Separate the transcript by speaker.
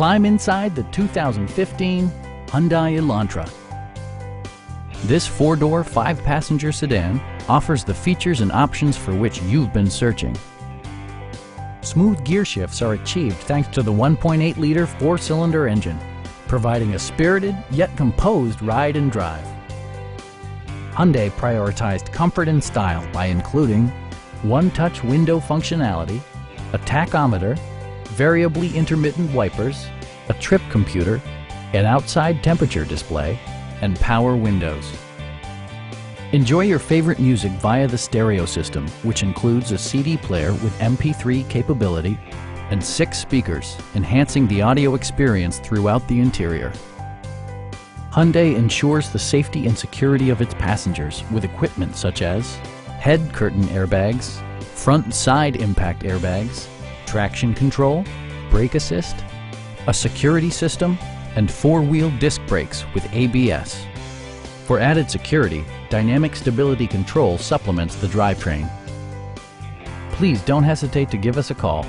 Speaker 1: Climb inside the 2015 Hyundai Elantra. This four-door, five-passenger sedan offers the features and options for which you've been searching. Smooth gear shifts are achieved thanks to the 1.8-liter four-cylinder engine, providing a spirited yet composed ride and drive. Hyundai prioritized comfort and style by including one-touch window functionality, a tachometer, variably intermittent wipers, a trip computer, an outside temperature display, and power windows. Enjoy your favorite music via the stereo system, which includes a CD player with MP3 capability and 6 speakers, enhancing the audio experience throughout the interior. Hyundai ensures the safety and security of its passengers with equipment such as head curtain airbags, front and side impact airbags, traction control, brake assist, a security system, and 4-wheel disc brakes with ABS. For added security, dynamic stability control supplements the drivetrain. Please don't hesitate to give us a call